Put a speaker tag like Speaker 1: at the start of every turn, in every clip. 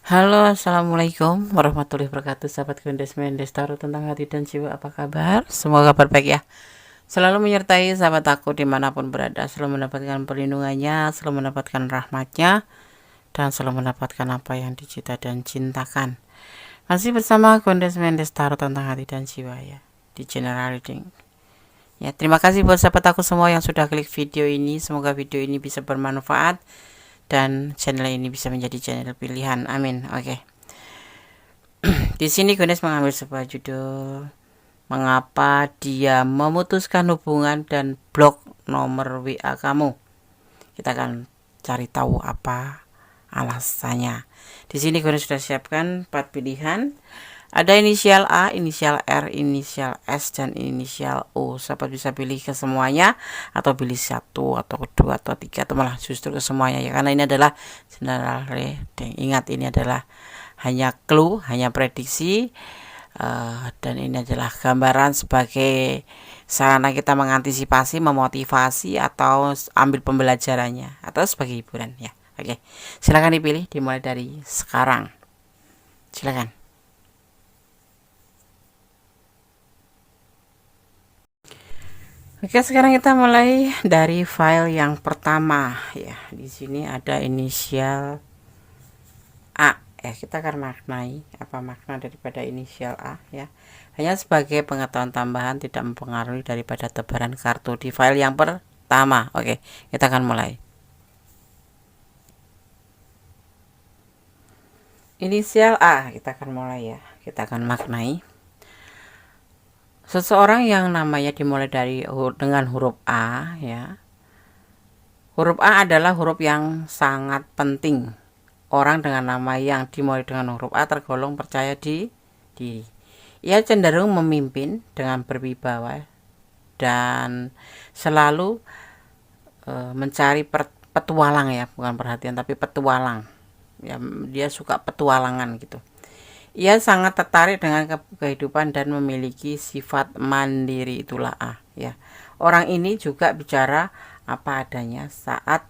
Speaker 1: Halo, assalamualaikum warahmatullahi wabarakatuh. Sahabat Gendes Mendes Taruh tentang hati dan jiwa, apa kabar? Semoga kabar baik ya. Selalu menyertai sahabat aku dimanapun berada, selalu mendapatkan perlindungannya, selalu mendapatkan rahmatnya, dan selalu mendapatkan apa yang dicita dan cintakan. Masih bersama Gendes Mendes Taruh tentang hati dan jiwa ya, di General Reading. Ya, terima kasih buat sahabat aku semua yang sudah klik video ini. Semoga video ini bisa bermanfaat dan channel ini bisa menjadi channel pilihan. Amin. Oke. Di sini Ganes mengambil sebuah judul, mengapa dia memutuskan hubungan dan blok nomor WA kamu. Kita akan cari tahu apa alasannya. Di sini Ganes sudah siapkan 4 pilihan. Ada inisial A, inisial R, inisial S, dan inisial O. Sahabat bisa pilih ke semuanya, atau pilih satu, atau kedua, atau tiga, atau malah justru ke semuanya ya. Karena ini adalah general reading. Ingat, ini adalah hanya clue, hanya prediksi, dan ini adalah gambaran sebagai sarana kita mengantisipasi, memotivasi, atau ambil pembelajarannya, atau sebagai hiburan ya. Oke, silakan dipilih, dimulai dari sekarang. Silakan. Oke, sekarang kita mulai dari file yang pertama ya. Di sini ada inisial A. Kita akan maknai apa makna daripada inisial A ya. Hanya sebagai pengetahuan tambahan, tidak mempengaruhi daripada tebaran kartu di file yang pertama. Oke, kita akan mulai. Inisial A, kita akan mulai ya. Kita akan maknai. Seseorang yang namanya dimulai dengan huruf A ya. Huruf A adalah huruf yang sangat penting. Orang dengan nama yang dimulai dengan huruf A tergolong percaya diri. Ia cenderung memimpin dengan berwibawa dan selalu mencari petualang ya, bukan perhatian tapi petualang. Ya, dia suka petualangan gitu. Ia sangat tertarik dengan kehidupan dan memiliki sifat mandiri, itulah A ya. Orang ini juga bicara apa adanya saat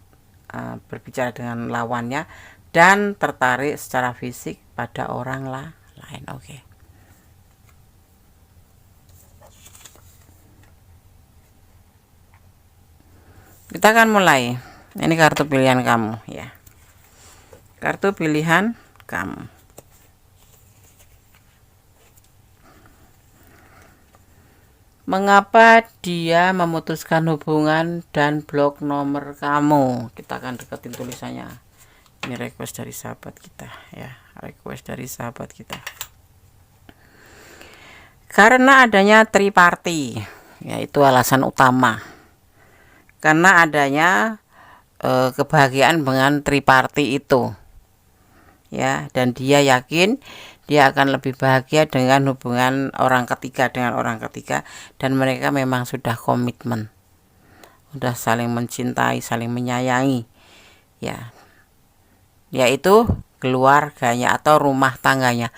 Speaker 1: berbicara dengan lawannya dan tertarik secara fisik pada orang lain. Oke. Kita akan mulai. Ini kartu pilihan kamu ya. Kartu pilihan kamu. Mengapa dia memutuskan hubungan dan blok nomor kamu? Kita akan deketin tulisannya. Ini request dari sahabat kita ya. Request dari sahabat kita. Karena adanya triparty, yaitu alasan utama. Karena adanya kebahagiaan dengan triparty itu. Ya, dan dia yakin dia akan lebih bahagia dengan hubungan orang ketiga dan mereka memang sudah komitmen, sudah saling mencintai, saling menyayangi ya, yaitu keluarganya atau rumah tangganya.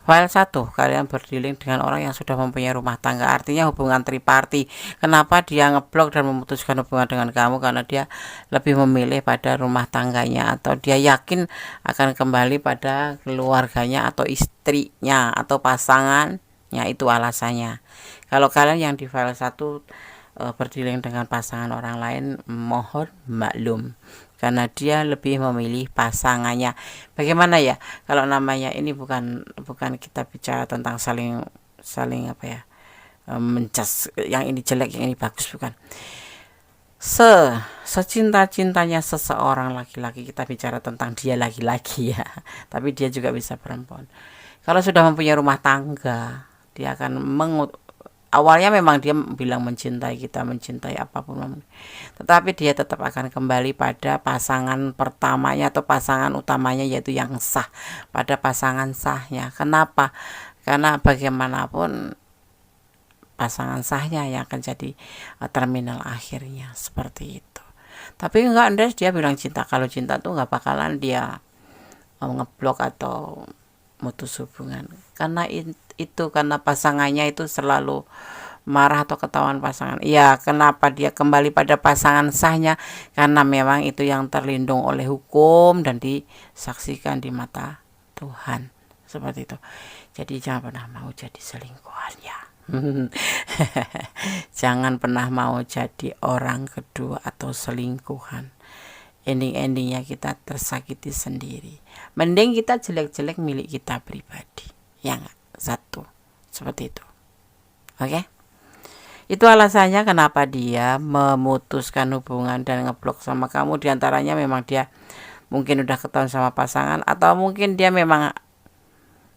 Speaker 1: File 1, kalian berdealing dengan orang yang sudah mempunyai rumah tangga, artinya hubungan triparty. Kenapa dia ngeblok dan memutuskan hubungan dengan kamu? Karena dia lebih memilih pada rumah tangganya, atau dia yakin akan kembali pada keluarganya atau istrinya atau pasangannya, itu alasannya. Kalau kalian yang di file 1 berdealing dengan pasangan orang lain, mohon maklum karena dia lebih memilih pasangannya. Bagaimana ya kalau namanya ini bukan kita bicara tentang saling apa ya, mencas yang ini jelek yang ini bagus, bukan. Secinta-cintanya seseorang laki-laki, kita bicara tentang dia laki-laki ya, tapi dia juga bisa perempuan. Kalau sudah mempunyai rumah tangga, dia akan awalnya memang dia bilang mencintai kita, mencintai apapun, tetapi dia tetap akan kembali pada pasangan pertamanya atau pasangan utamanya, yaitu yang sah, pada pasangan sahnya. Kenapa? Karena bagaimanapun pasangan sahnya yang akan jadi terminal akhirnya, seperti itu. Tapi enggak, Andres, dia bilang cinta. Kalau cinta tuh enggak bakalan dia ngeblok atau mutus hubungan, karena karena pasangannya itu selalu marah atau ketahuan pasangan. Ya, kenapa dia kembali pada pasangan sahnya? Karena memang itu yang terlindung oleh hukum dan disaksikan di mata Tuhan. Seperti itu. Jadi jangan pernah mau jadi selingkuhan ya. Jangan pernah mau jadi orang kedua atau selingkuhan. Ending-endingnya kita tersakiti sendiri. Mending kita jelek-jelek milik kita pribadi. Ya enggak? Satu. Seperti itu. Oke? Itu alasannya kenapa dia memutuskan hubungan dan ngeblok sama kamu. Di antaranya memang dia mungkin udah ketahuan sama pasangan, atau mungkin dia memang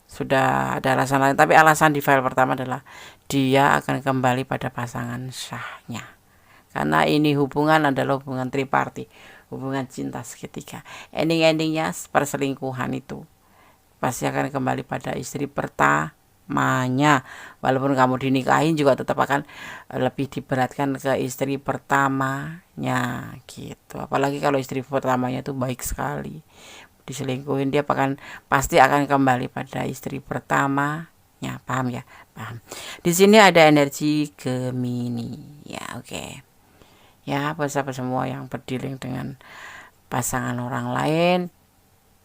Speaker 1: sudah ada alasan lain. Tapi alasan di file pertama adalah dia akan kembali pada pasangan sahnya. Karena ini hubungan adalah hubungan triparti, hubungan cinta segitiga. Ending-endingnya perselingkuhan itu pasti akan kembali pada istri pertamanya. Walaupun kamu dinikahin juga tetap akan lebih diberatkan ke istri pertamanya gitu. Apalagi kalau istri pertamanya itu baik sekali, diselingkuhin dia pasti akan kembali pada istri pertamanya. Paham ya? Paham. Di sini ada energi Gemini ya. Oke. Ya, sahabat semua yang berdealing dengan pasangan orang lain,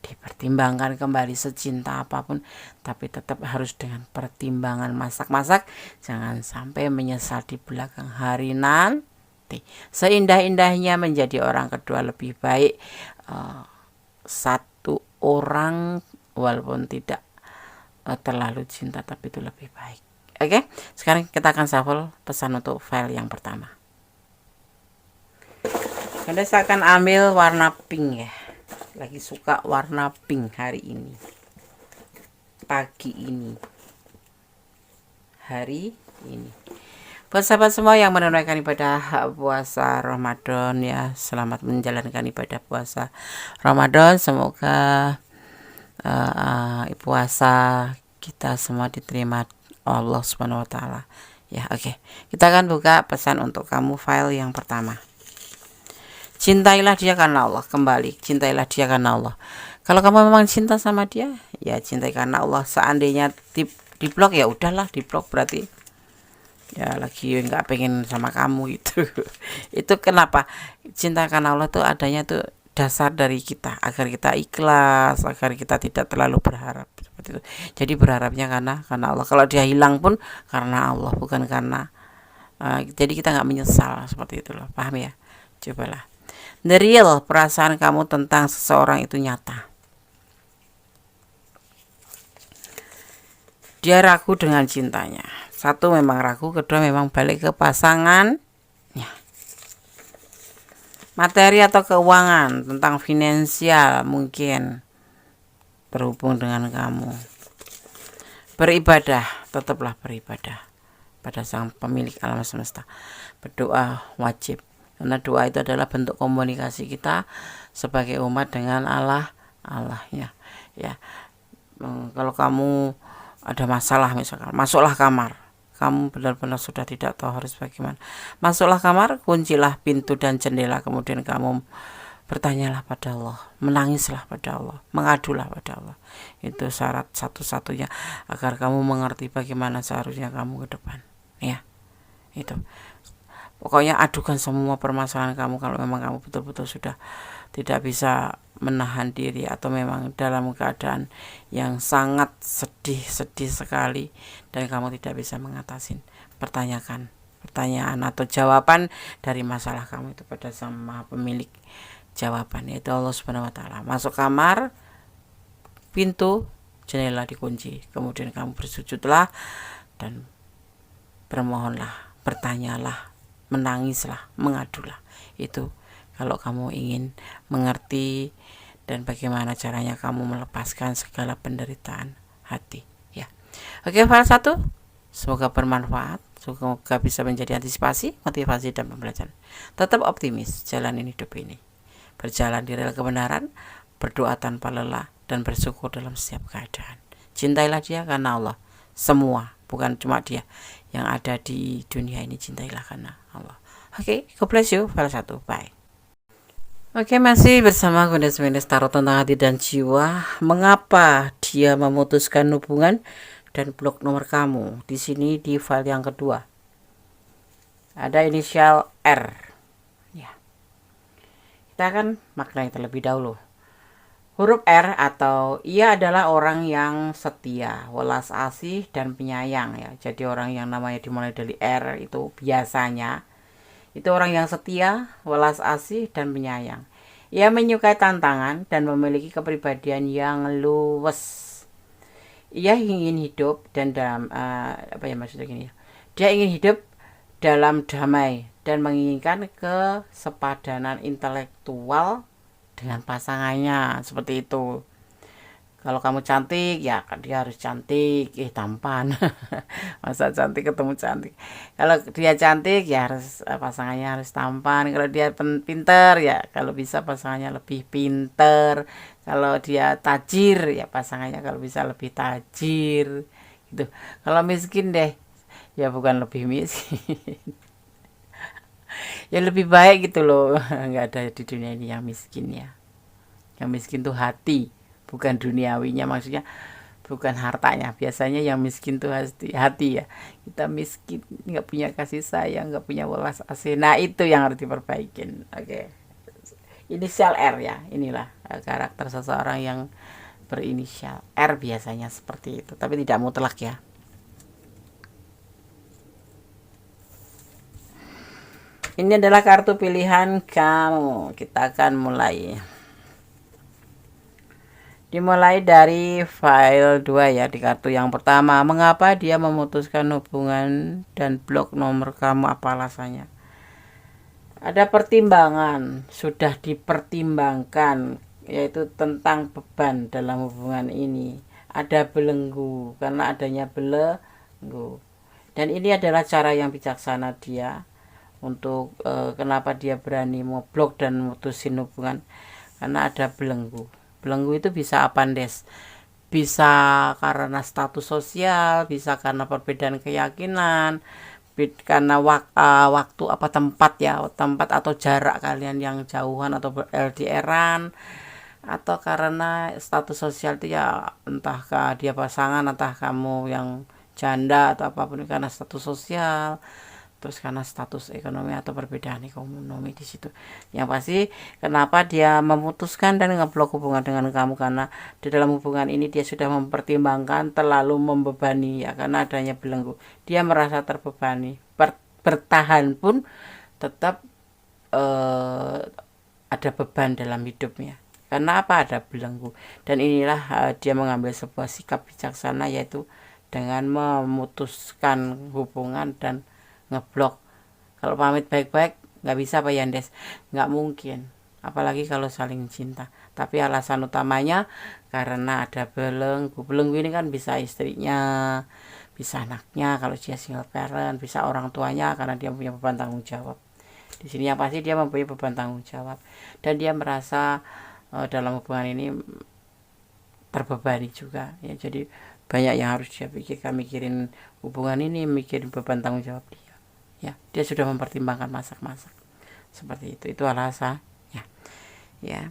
Speaker 1: dipertimbangkan kembali secinta apapun, tapi tetap harus dengan pertimbangan masak-masak. Jangan sampai menyesal di belakang hari nanti. Seindah-indahnya menjadi orang kedua lebih baik satu orang walaupun tidak terlalu cinta, tapi itu lebih baik. Oke, sekarang kita akan shuffle pesan untuk file yang pertama. Anda saya akan ambil warna pink ya. Lagi suka warna pink hari ini, pagi ini, hari ini. Buat sahabat semua yang menunaikan ibadah puasa Ramadan ya, selamat menjalankan ibadah puasa Ramadan. Semoga puasa kita semua diterima Allah Subhanahu wa taala. Ya, oke. Kita akan buka pesan untuk kamu file yang pertama. Cintailah dia karena Allah. Kembali, cintailah dia karena Allah. Kalau kamu memang cinta sama dia, ya cintai karena Allah. Seandainya di blok, ya udahlah, di blok berarti ya lagi nggak pengen sama kamu itu. Itu kenapa? Cinta karena Allah tuh adanya tuh dasar dari kita, agar kita ikhlas, agar kita tidak terlalu berharap seperti itu. Jadi berharapnya karena Allah. Kalau dia hilang pun karena Allah, bukan karena jadi kita nggak menyesal seperti itu loh. Paham ya? Cobalah. The real, perasaan kamu tentang seseorang itu nyata. Dia ragu dengan cintanya. Satu, memang ragu. Kedua, memang balik ke pasangan. Ya. Materi atau keuangan, tentang finansial mungkin berhubung dengan kamu. Beribadah, tetaplah beribadah pada Sang Pemilik alam semesta. Berdoa wajib. Karena doa itu adalah bentuk komunikasi kita sebagai umat dengan Allahnya. Ya, kalau kamu ada masalah misalkan, masuklah kamar. Kamu benar-benar sudah tidak tahu harus bagaimana. Masuklah kamar, kuncilah pintu dan jendela, kemudian kamu bertanyalah pada Allah, menangislah pada Allah, mengadulah pada Allah. Itu syarat satu-satunya agar kamu mengerti bagaimana seharusnya kamu ke depan. Ya, itu. Pokoknya adukan semua permasalahan kamu kalau memang kamu betul-betul sudah tidak bisa menahan diri atau memang dalam keadaan yang sangat sedih sekali dan kamu tidak bisa mengatasi. Pertanyakan pertanyaan atau jawaban dari masalah kamu itu pada Sang Maha Pemilik jawaban, yaitu Allah Subhanahu wa taala. Masuk kamar, pintu jendela dikunci, kemudian kamu bersujudlah dan bermohonlah, bertanyalah, menangislah, mengadulah. Itu kalau kamu ingin mengerti dan bagaimana caranya kamu melepaskan segala penderitaan hati ya. Oke, file 1 semoga bermanfaat, semoga bisa menjadi antisipasi, motivasi dan pembelajaran. Tetap optimis, jalani hidup ini, berjalan di rel kebenaran, berdoa tanpa lelah dan bersyukur dalam setiap keadaan. Cintailah dia karena Allah. Semua, bukan cuma dia yang ada di dunia ini, cintailah karena Allah. Oke, God bless you. File 1, bye. Oke, masih bersama Gondes Mendes Tarot tentang hati dan jiwa. Mengapa dia memutuskan hubungan dan blok nomor kamu? Di sini di file yang kedua ada inisial R. Ya, kita akan maknai terlebih dahulu. Huruf R atau ia adalah orang yang setia, welas asih dan penyayang ya. Jadi orang yang namanya dimulai dari R itu biasanya itu orang yang setia, welas asih dan penyayang. Ia menyukai tantangan dan memiliki kepribadian yang luwes. Ia ingin hidup dan dalam apa ya maksudnya gini ya. Dia ingin hidup dalam damai dan menginginkan kesepadanan intelektual dengan pasangannya seperti itu. Kalau kamu cantik ya dia harus cantik, tampan. Masa cantik ketemu cantik. Kalau dia cantik ya harus pasangannya harus tampan. Kalau dia pinter ya kalau bisa pasangannya lebih pinter. Kalau dia tajir ya pasangannya kalau bisa lebih tajir gitu. Kalau miskin deh ya bukan lebih miskin. Ya lebih baik gitu loh. Nggak ada di dunia ini yang miskin ya. Yang miskin tuh hati, bukan duniawinya, maksudnya bukan hartanya. Biasanya yang miskin tuh hati ya. Kita miskin nggak punya kasih sayang, nggak punya welas asih, nah itu yang harus diperbaikin. Oke. Inisial R ya, inilah karakter seseorang yang berinisial R biasanya seperti itu, tapi tidak mutlak ya. Ini adalah kartu pilihan kamu. Kita akan mulai. Dimulai dari file 2 ya, di kartu yang pertama. Mengapa dia memutuskan hubungan dan blok nomor kamu, apa alasannya? Ada pertimbangan, sudah dipertimbangkan, yaitu tentang beban dalam hubungan ini. Ada belenggu, karena adanya belenggu. Dan ini adalah cara yang bijaksana dia untuk kenapa dia berani memblok dan memutusin hubungan, karena ada belenggu. Belenggu itu bisa apa, Des? Bisa karena status sosial, bisa karena perbedaan keyakinan, karena waktu apa tempat ya, tempat atau jarak kalian yang jauhan atau LDRan, atau karena status sosial itu ya, entahkah dia pasangan, entah kamu yang janda atau apapun, karena status sosial, terus karena status ekonomi atau perbedaan ekonomi di situ. Yang pasti kenapa dia memutuskan dan ngeblok hubungan dengan kamu, karena di dalam hubungan ini dia sudah mempertimbangkan terlalu membebani ya, karena adanya belenggu. Dia merasa terbebani. Bertahan pun tetap ada beban dalam hidupnya. Karena apa? Ada belenggu. Dan inilah dia mengambil sebuah sikap bijaksana, yaitu dengan memutuskan hubungan dan ngeblok. Kalau pamit baik-baik nggak bisa Pak Yandes, nggak mungkin, apalagi kalau saling cinta. Tapi alasan utamanya karena ada belenggu. Belenggu ini kan bisa istrinya, bisa anaknya kalau dia single parent, bisa orang tuanya karena dia punya beban tanggung jawab. Di sini yang pasti dia mempunyai beban tanggung jawab dan dia merasa dalam hubungan ini terbebani juga ya. Jadi banyak yang harus dia pikirkan, mikirin hubungan ini, mikirin beban tanggung jawab dia. Ya, dia sudah mempertimbangkan masak-masak seperti itu alasan ya. Ya,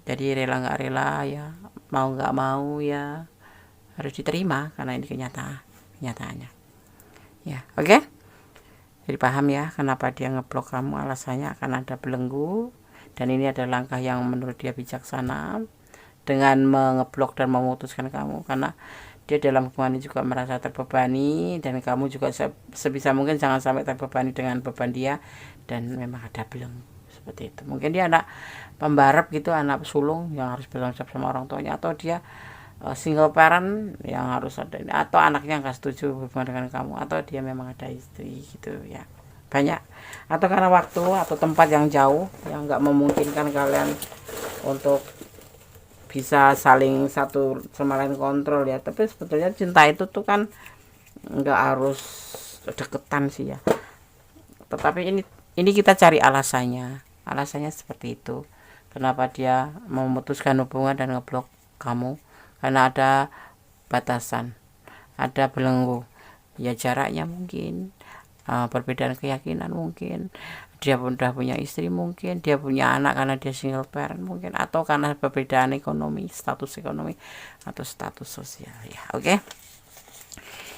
Speaker 1: jadi rela nggak rela ya, mau nggak mau ya harus diterima karena ini kenyataannya ya. Oke, jadi paham ya kenapa dia ngeblok kamu, alasannya akan ada belenggu, dan ini adalah langkah yang menurut dia bijaksana dengan mengeblok dan memutuskan kamu, karena dia dalam hubungan ini juga merasa terbebani, dan kamu juga sebisa mungkin jangan sampai terbebani dengan beban dia, dan memang ada belenggu seperti itu. Mungkin dia anak pembarep gitu, anak sulung yang harus bertanggung jawab sama orang tuanya, atau dia single parent yang harus ada, atau anaknya nggak setuju hubungan dengan kamu, atau dia memang ada istri gitu ya, banyak. Atau karena waktu atau tempat yang jauh yang nggak memungkinkan kalian untuk bisa saling satu sama lain kontrol ya. Tapi sebetulnya cinta itu tuh kan nggak harus deketan sih ya, tetapi ini kita cari alasannya seperti itu. Kenapa dia memutuskan hubungan dan ngeblok kamu? Karena ada batasan, ada belenggu ya, jaraknya mungkin, perbedaan keyakinan mungkin, dia udah punya istri mungkin, dia punya anak karena dia single parent mungkin, atau karena perbedaan ekonomi, status ekonomi atau status sosial ya. Oke.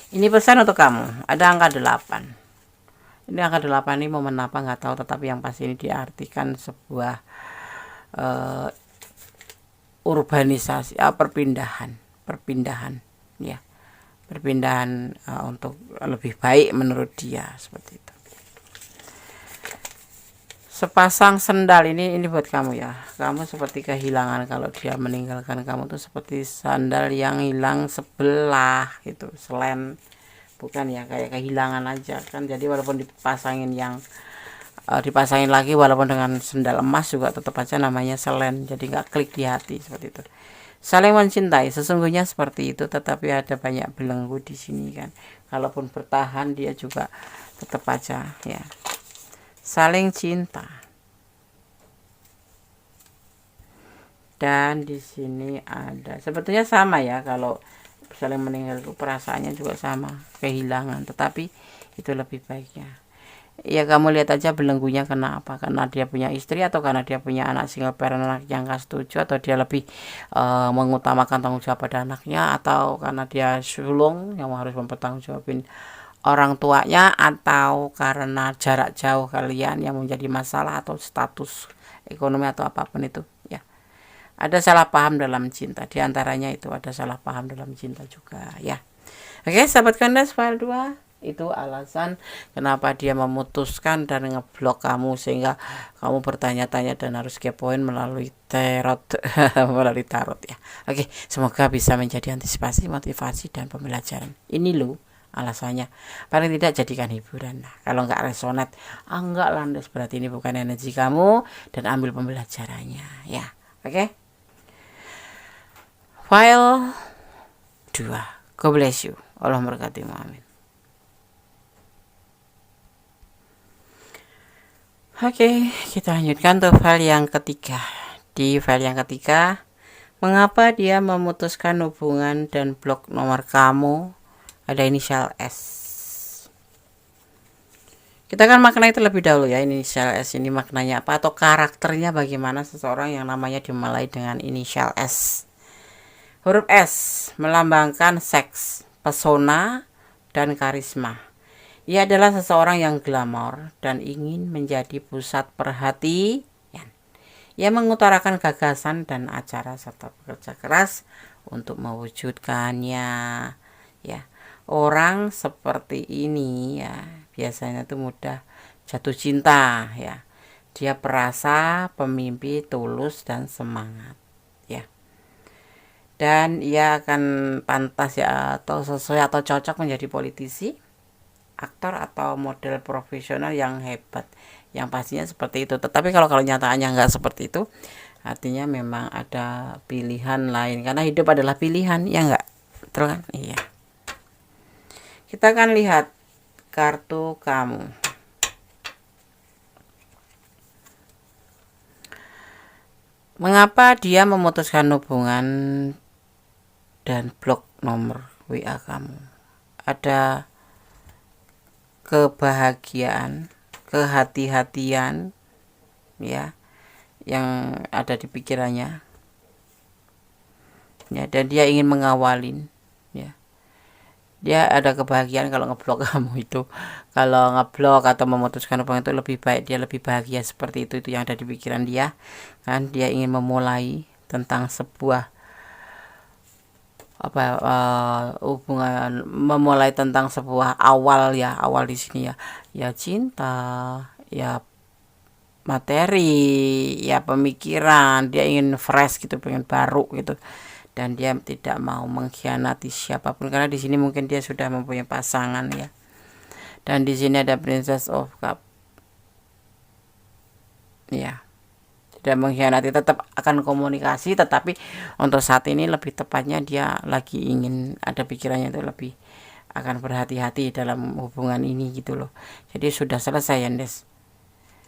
Speaker 1: Ini pesan untuk kamu. Ada angka 8. Ini angka 8 ini momen apa nggak tahu, tetapi yang pasti ini diartikan sebuah urbanisasi, perpindahan ya, perpindahan untuk lebih baik menurut dia, seperti itu. Sepasang sendal ini buat kamu ya. Kamu seperti kehilangan kalau dia meninggalkan kamu tuh, seperti sandal yang hilang sebelah gitu, selen, bukan ya, kayak kehilangan aja kan. Jadi walaupun dipasangin lagi walaupun dengan sendal emas juga tetap aja namanya selen, jadi nggak klik di hati, seperti itu. Saling mencintai sesungguhnya seperti itu, tetapi ada banyak belenggu di sini kan. Kalaupun bertahan dia juga tetap aja ya. Saling cinta. Dan di sini ada sebetulnya sama ya, kalau saling meninggal itu perasaannya juga sama, kehilangan, tetapi itu lebih baiknya. Ya kamu lihat aja belenggunya kenapa, karena dia punya istri atau karena dia punya anak single parent, anak yang gak setuju, atau dia lebih mengutamakan tanggung jawab pada anaknya, atau karena dia sulung yang harus mempertanggungjawabin orang tuanya, atau karena jarak jauh kalian yang menjadi masalah, atau status ekonomi atau apapun itu ya. Ada salah paham dalam cinta, diantaranya itu ada salah paham dalam cinta juga ya. Oke sahabat kandas, file 2 itu alasan kenapa dia memutuskan dan ngeblok kamu, sehingga kamu bertanya-tanya dan harus kepoin melalui tarot melalui tarot ya. Oke, semoga bisa menjadi antisipasi, motivasi, dan pembelajaran. Ini loh alasannya, paling tidak jadikan hiburan. Nah, kalau nggak resonate, enggak landas, berarti ini bukan energi kamu, dan ambil pembelajarannya ya. Oke, file 2. God bless you. Allah memberkati. Amin. Oke, kita lanjutkan tuh file yang ketiga. Di file yang ketiga, mengapa dia memutuskan hubungan dan blok nomor kamu? Ada inisial S. Kita akan maknai terlebih dahulu ya, inisial S ini maknanya apa, atau karakternya bagaimana seseorang yang namanya dimulai dengan inisial S. Huruf S melambangkan seks, pesona, dan karisma. Ia adalah seseorang yang glamor dan ingin menjadi pusat perhatian. Ia mengutarakan gagasan dan acara serta bekerja keras untuk mewujudkannya ya. Orang seperti ini ya biasanya tuh mudah jatuh cinta ya. Dia perasa, pemimpi, tulus, dan semangat ya. Dan ia akan pantas ya, atau sesuai atau cocok menjadi politisi, aktor, atau model profesional yang hebat. Yang pastinya seperti itu. Tetapi kalau nyataannya nggak seperti itu, artinya memang ada pilihan lain, karena hidup adalah pilihan ya nggak, betul kan? Iya. Kita akan lihat kartu kamu. Mengapa dia memutuskan hubungan dan blok nomor WA kamu? Ada kebahagiaan, kehati-hatian ya yang ada di pikirannya ya, dan dia ingin mengawalin ya. Dia ada kebahagiaan kalau ngeblok kamu itu. Kalau ngeblok atau memutuskan hubungan itu lebih baik, dia lebih bahagia, seperti itu yang ada di pikiran dia kan. Dia ingin memulai tentang sebuah hubungan, memulai tentang sebuah awal ya, awal di sini ya cinta, ya materi, ya pemikiran. Dia ingin fresh gitu, pengen baru gitu, dan dia tidak mau mengkhianati siapapun, karena di sini mungkin dia sudah mempunyai pasangan ya. Dan di sini ada Princess of Cup ya, tidak mengkhianati, tetap akan komunikasi, tetapi untuk saat ini lebih tepatnya dia lagi ingin, ada pikirannya itu lebih akan berhati-hati dalam hubungan ini gitu loh. Jadi sudah selesai ya Des.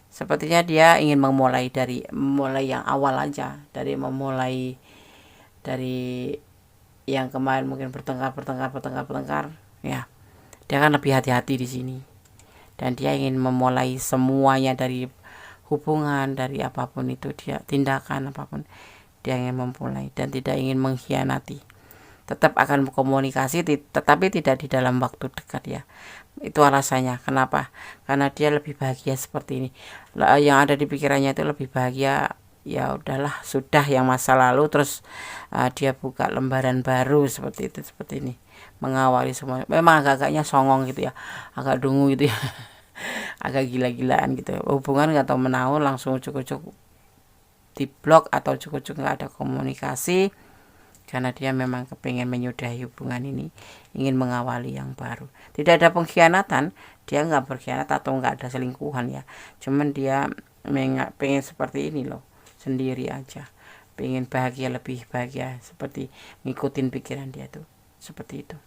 Speaker 1: Sepertinya dia ingin memulai yang awal aja, dari memulai dari yang kemarin mungkin bertengkar ya. Dia kan lebih hati-hati di sini, dan dia ingin memulai semuanya dari hubungan, dari apapun itu, dia tindakan apapun dia ingin memulai dan tidak ingin mengkhianati. Tetap akan komunikasi, tetapi tidak di dalam waktu dekat ya. Itu alasannya kenapa, karena dia lebih bahagia seperti ini. Yang ada di pikirannya itu lebih bahagia ya udahlah, sudah yang masa lalu, terus dia buka lembaran baru seperti itu, seperti ini, mengawali semua. Memang agak-agaknya songong gitu ya, agak dungu gitu ya. Agak gila-gilaan gitu, hubungan nggak tahu menahu, langsung ujuk-ujuk di blok atau ujuk-ujuk nggak ada komunikasi, karena dia memang kepingin menyudahi hubungan ini, ingin mengawali yang baru. Tidak ada pengkhianatan, dia nggak berkhianat atau nggak ada selingkuhan ya, cuman dia pengen seperti ini loh, sendiri aja, pengen bahagia, lebih bahagia, seperti ngikutin pikiran dia tuh, seperti itu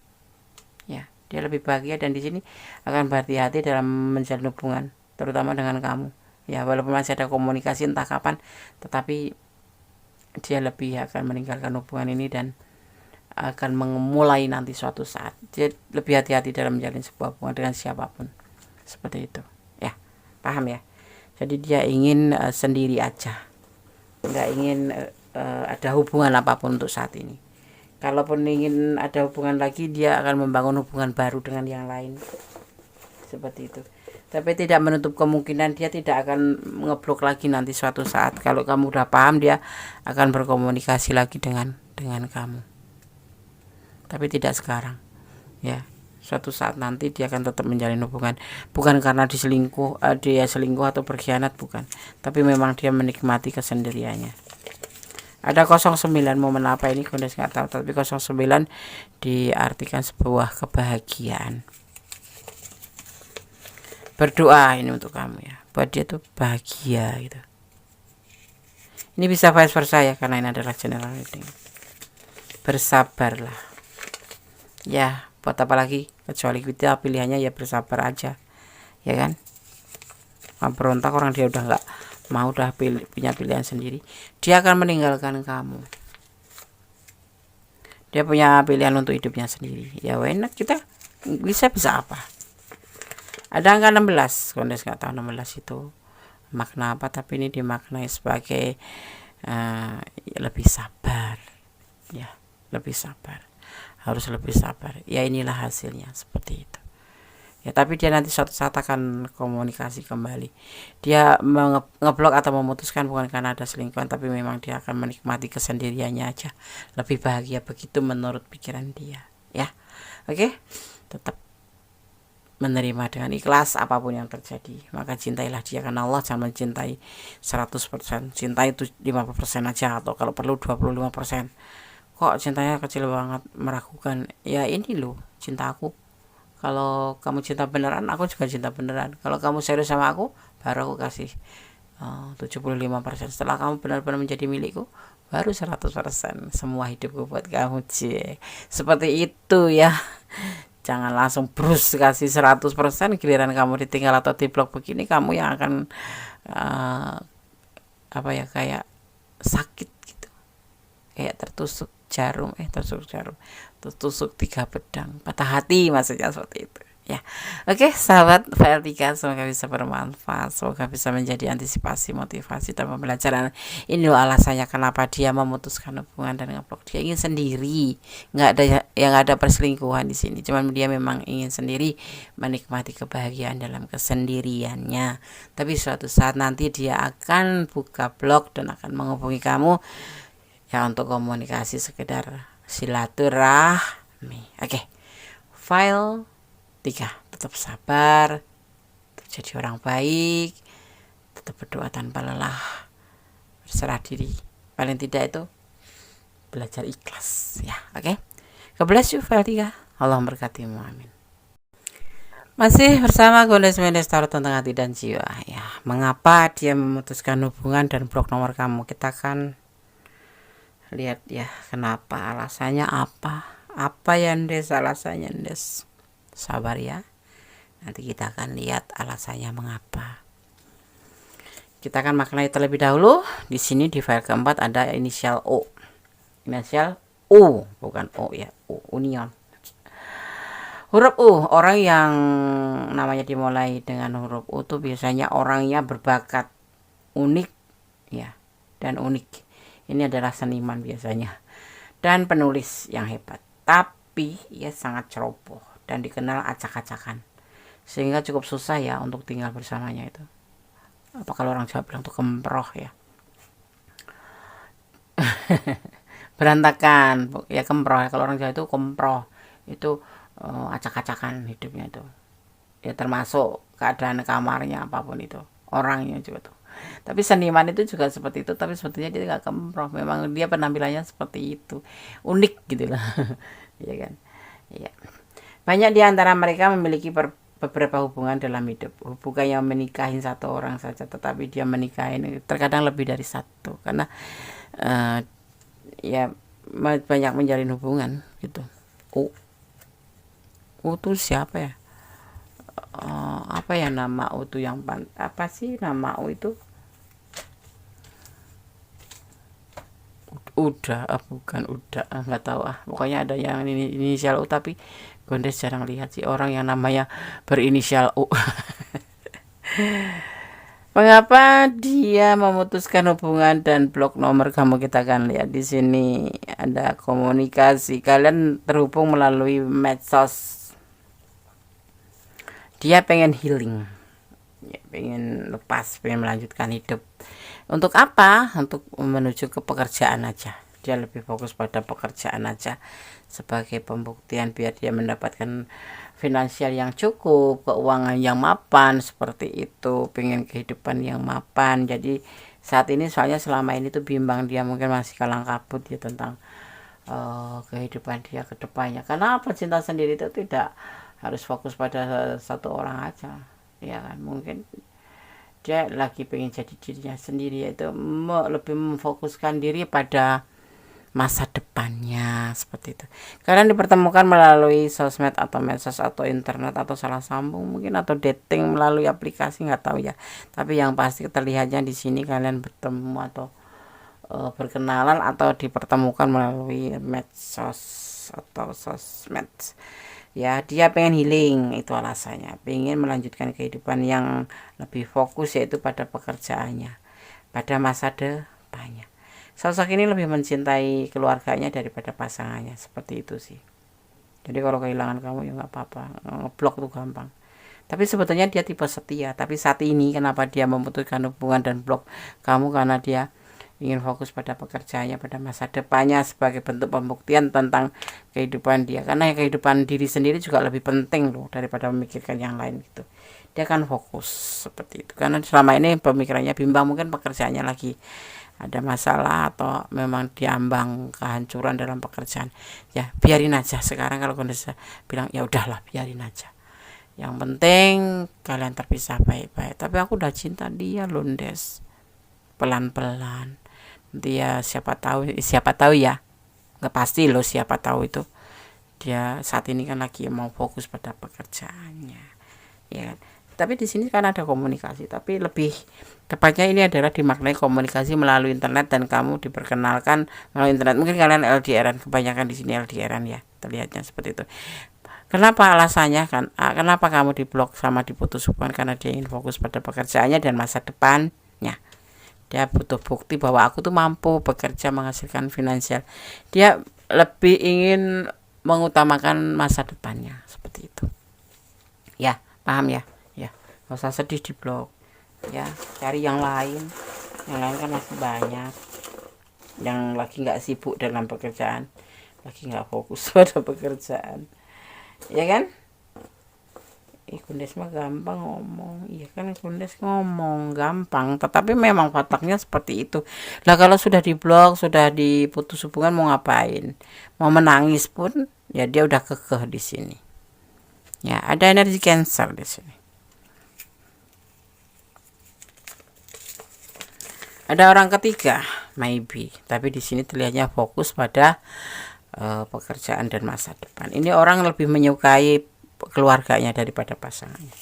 Speaker 1: ya. Dia lebih bahagia dan di sini akan berhati-hati dalam menjalin hubungan, terutama dengan kamu ya, walaupun masih ada komunikasi entah kapan, tetapi dia lebih akan meninggalkan hubungan ini dan akan memulai nanti suatu saat. Dia lebih hati-hati dalam menjalin sebuah hubungan dengan siapapun, seperti itu ya, paham ya. Jadi dia ingin sendiri aja, nggak ingin ada hubungan apapun untuk saat ini. Kalaupun ingin ada hubungan lagi, dia akan membangun hubungan baru dengan yang lain, seperti itu. Tapi tidak menutup kemungkinan dia tidak akan ngeblok lagi nanti suatu saat. Kalau kamu udah paham, dia akan berkomunikasi lagi dengan kamu. Tapi tidak sekarang ya. Suatu saat nanti dia akan tetap menjalin hubungan, bukan karena dia selingkuh atau berkhianat, bukan, tapi memang dia menikmati kesendiriannya. Ada 09, momen apa ini Gondes nggak tahu, tapi 09 diartikan sebuah kebahagiaan. Berdoa ini untuk kamu ya, buat dia tuh bahagia gitu. Ini bisa vice versa ya, karena ini adalah general reading. Bersabarlah ya, buat apa lagi, kecuali kita pilihannya ya bersabar aja ya kan. Berontak orang, dia udah nggak mau, udah punya pilihan sendiri, dia akan meninggalkan kamu. Dia punya pilihan untuk hidupnya sendiri ya, enak, kita bisa apa. Ada angka 16, Gondes nggak tahu 16 itu makna apa, tapi ini dimaknai sebagai lebih sabar ya, lebih sabar, harus lebih sabar ya, inilah hasilnya seperti itu ya. Tapi dia nanti suatu saat akan komunikasi kembali. Dia ngeblok atau memutuskan bukan karena ada selingkuhan, tapi memang dia akan menikmati kesendiriannya aja, lebih bahagia, begitu menurut pikiran dia ya. Oke, tetap menerima dengan ikhlas apapun yang terjadi. Maka cintailah dia karena Allah, jangan mencintai 100%, cintai itu 50% aja, atau kalau perlu 25%. Kok cintanya kecil banget, meragukan, ya ini loh cinta aku. Kalau kamu cinta beneran, aku juga cinta beneran. Kalau kamu serius sama aku, baru aku kasih 75%. Setelah kamu benar-benar menjadi milikku, baru 100%. Semua hidupku buat kamu, seperti itu ya. Jangan langsung brus kasih 100%, giliran kamu ditinggal atau diblok begini, kamu yang akan kayak sakit gitu, kayak tertusuk jarum, tertusuk 3 pedang, patah hati maksudnya, seperti itu ya. Oke, sahabat VL3, semoga bisa bermanfaat, semoga bisa menjadi antisipasi, motivasi, dan pembelajaran. Ini loh alasannya kenapa dia memutuskan hubungan dan ngeblok. Dia ingin sendiri, nggak ada perselingkuhan di sini, cuman dia memang ingin sendiri, menikmati kebahagiaan dalam kesendiriannya. Tapi suatu saat nanti dia akan buka blog dan akan menghubungi kamu ya, untuk komunikasi sekedar silaturahmi. Oke, file 3, tetap sabar, tetap jadi orang baik, tetap berdoa tanpa lelah, berserah diri, paling tidak itu belajar ikhlas ya. Oke, God bless you file 3, Allah memberkatimu, amin. Masih bersama Gondes Mendes Tarot tentang hati dan jiwa ya. Mengapa dia memutuskan hubungan dan blok nomor kamu, kita akan lihat ya, kenapa, alasannya apa ya Ndes, alasannya Ndes. Sabar ya, nanti kita akan lihat alasannya mengapa. Kita akan maknai terlebih dahulu. Di sini di file keempat ada inisial O, inisial U, bukan O ya, U, union. Huruf U, orang yang namanya dimulai dengan huruf U tuh biasanya orangnya berbakat, unik ya, dan unik. Ini adalah seniman biasanya dan penulis yang hebat, tapi ia sangat ceroboh dan dikenal acak-acakan, sehingga cukup susah ya untuk tinggal bersamanya itu. Apa kalau orang Jawa bilang tuh kemproh ya. berantakan ya, kemproh. Kalau orang Jawa itu kemproh, itu acak-acakan hidupnya itu ya, termasuk keadaan kamarnya, apapun itu, orangnya juga tuh. Tapi seniman itu juga seperti itu, tapi sebetulnya dia nggak kemproh, memang dia penampilannya seperti itu, unik gitu lah. Ya kan, ya. Banyak di antara mereka memiliki beberapa hubungan dalam hidup, bukan yang menikahin satu orang saja, tetapi dia menikahin terkadang lebih dari satu, karena eh, ya banyak menjalin hubungan gitu. U, U tuh siapa ya? Apa ya nama U tuh yang apa sih nama U itu? Udah, bukan udah, nggak tahu pokoknya ada yang ini inisial U, tapi Gondes jarang lihat sih orang yang namanya berinisial U. Mengapa dia memutuskan hubungan dan blok nomor kamu? Kita akan lihat di sini ada komunikasi. Kalian terhubung melalui medsos. Dia pengen healing, ya, pengen lepas, pengen melanjutkan hidup. Untuk apa? Untuk menuju ke pekerjaan aja. Dia lebih fokus pada pekerjaan aja sebagai pembuktian biar dia mendapatkan finansial yang cukup, keuangan yang mapan, seperti itu. Pengen kehidupan yang mapan. Jadi saat ini soalnya selama ini tuh bimbang, dia mungkin masih kalang kabut ya tentang kehidupan dia ke depannya. Karena apa, cinta sendiri itu tidak harus fokus pada satu orang aja, ya kan. Mungkin dia lagi pengen jadi dirinya sendiri, yaitu lebih memfokuskan diri pada masa depannya, seperti itu. Kalian dipertemukan melalui sosmed atau medsos atau internet atau salah sambung mungkin, atau dating melalui aplikasi, nggak tahu ya. Tapi yang pasti terlihatnya di sini kalian bertemu atau berkenalan atau dipertemukan melalui medsos atau sosmed. Ya, dia pengen healing, itu alasannya, pengen melanjutkan kehidupan yang lebih fokus, yaitu pada pekerjaannya, pada masa depannya. Sosok ini lebih mencintai keluarganya daripada pasangannya, seperti itu sih. Jadi kalau kehilangan kamu ya nggak apa-apa, ngeblok tuh gampang. Tapi sebetulnya dia tipe setia, tapi saat ini kenapa dia memutuskan hubungan dan blok kamu? Karena dia ingin fokus pada pekerjaannya, pada masa depannya, sebagai bentuk pembuktian tentang kehidupan dia. Karena kehidupan diri sendiri juga lebih penting loh daripada memikirkan yang lain gitu. Dia kan fokus seperti itu. Karena selama ini pemikirannya bimbang, mungkin pekerjaannya lagi ada masalah atau memang diambang kehancuran dalam pekerjaan. Ya biarin aja. Sekarang kalau kondisi bilang ya udahlah, biarin aja. Yang penting kalian terpisah baik-baik. Tapi aku udah cinta dia loh, Des. Pelan-pelan. Dia siapa tahu ya, nggak pasti loh, siapa tahu itu dia saat ini kan lagi mau fokus pada pekerjaannya, ya kan. Tapi di sini kan ada komunikasi, tapi lebih tepatnya ini adalah dimaknai komunikasi melalui internet dan kamu diperkenalkan melalui internet. Mungkin kalian LDRan, kebanyakan di sini LDRan ya, terlihatnya seperti itu. Kenapa alasannya kan? Kenapa kamu diblok sama diputus hubungan? Karena dia ingin fokus pada pekerjaannya dan masa depannya. Dia butuh bukti bahwa aku tuh mampu bekerja menghasilkan finansial. Dia lebih ingin mengutamakan masa depannya, seperti itu. Ya, paham ya? Ya, nggak usah sedih di blog. Ya, cari yang lain. Yang lain kan masih banyak. Yang lagi nggak sibuk dalam pekerjaan, lagi nggak fokus pada pekerjaan. Ya kan? Kundes mah gampang ngomong, iya kan, Kundes ngomong gampang, tetapi memang wataknya seperti itu. Lah kalau sudah diblok, sudah diputus hubungan, mau ngapain? Mau menangis pun ya dia udah kekeh di sini. Ya, ada energi Cancer di sini. Ada orang ketiga, maybe, tapi di sini terlihatnya fokus pada pekerjaan dan masa depan. Ini orang lebih menyukai keluarganya daripada pasangannya.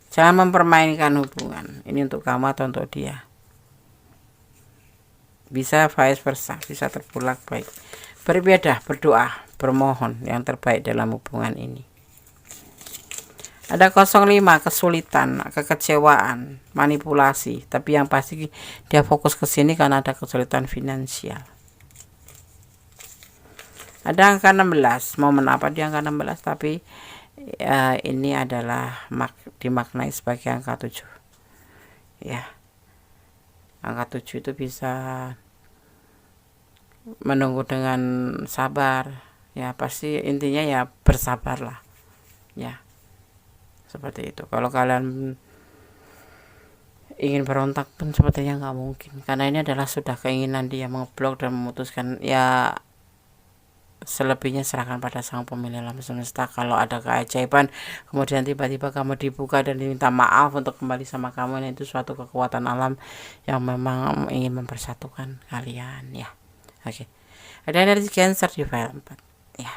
Speaker 1: Jangan mempermainkan hubungan. Ini untuk kamu atau untuk dia. Bisa vice versa, bisa terbulak baik. Beribadah, berdoa, bermohon yang terbaik dalam hubungan ini. Ada 05, kesulitan, kekecewaan, manipulasi. Tapi yang pasti dia fokus ke sini karena ada kesulitan finansial. Ada angka 16, momen apa di angka 16, tapi ini adalah dimaknai sebagai angka 7. Ya. Angka 7 itu bisa menunggu dengan sabar. Ya pasti intinya ya bersabarlah. Ya seperti itu. Kalau kalian ingin berontak pun sepertinya nggak mungkin, karena ini adalah sudah keinginan dia mengeblok dan memutuskan. Ya selebihnya serahkan pada sang pemilik alam semesta. Kalau ada keajaiban kemudian tiba-tiba kamu dibuka dan diminta maaf untuk kembali sama kamu, itu suatu kekuatan alam yang memang ingin mempersatukan kalian ya. Oke, ada energi Cancer di file 4 ya.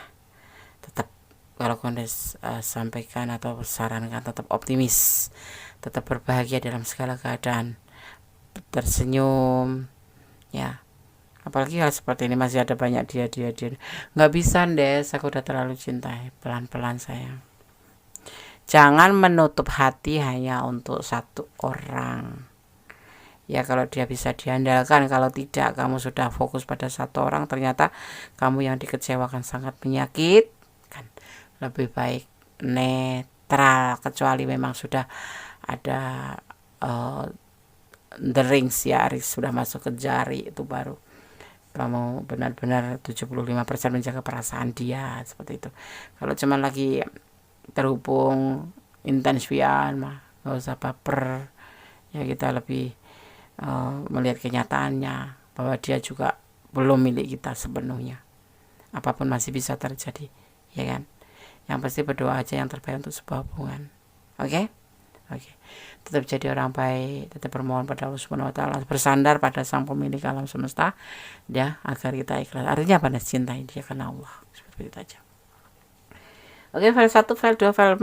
Speaker 1: Tetap kalau Kondes sampaikan atau sarankan, tetap optimis, tetap berbahagia dalam segala keadaan, tersenyum ya. Apalagi hal seperti ini masih ada banyak dia. Nggak bisa Des, aku udah terlalu cintai. Pelan-pelan sayang, jangan menutup hati hanya untuk satu orang ya. Kalau dia bisa diandalkan, kalau tidak kamu sudah fokus pada satu orang, ternyata kamu yang dikecewakan sangat menyakitkan. Lebih baik netral, kecuali memang sudah ada the rings ya, Aris sudah masuk ke jari, itu baru kamu benar-benar 75% menjaga perasaan dia, seperti itu. Kalau cuman lagi terhubung intensian mah nggak usah baper ya. Kita lebih melihat kenyataannya bahwa dia juga belum milik kita sepenuhnya. Apapun masih bisa terjadi ya kan. Yang pasti berdoa aja yang terbaik untuk sebuah hubungan. Oke. Tetap jadi orang baik, tetap bermohon pada Allah Subhanahu wa taala, bersandar pada sang pemilik alam semesta ya, agar kita ikhlas. Artinya pada cintai dia karena Allah. Seperti itu aja. Oke, file 1, file 2, file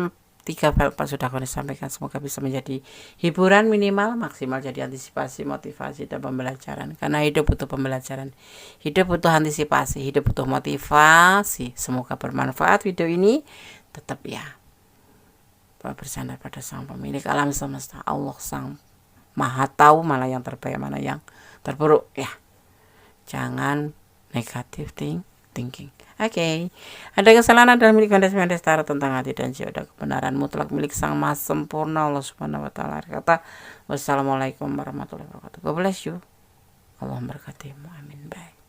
Speaker 1: 3, file 4 sudah kami sampaikan. Semoga bisa menjadi hiburan minimal, maksimal jadi antisipasi, motivasi, dan pembelajaran. Karena hidup butuh pembelajaran, hidup butuh antisipasi, hidup butuh motivasi. Semoga bermanfaat video ini. Tetap ya bersandar pada sang pemilik alam semesta, Allah sang maha tahu mana yang terbaik, mana yang terburuk ya. Jangan negatif thinking. Oke. Ada kesalahan dalam milik Kondes Taruh tentang hati dan jiwa, ada kebenaran mutlak milik sang maha sempurna Allah Subhanahu wa taala. Kata wassalamualaikum warahmatullahi wabarakatuh. God bless you. Allah memberkatimu. Amin. Bye.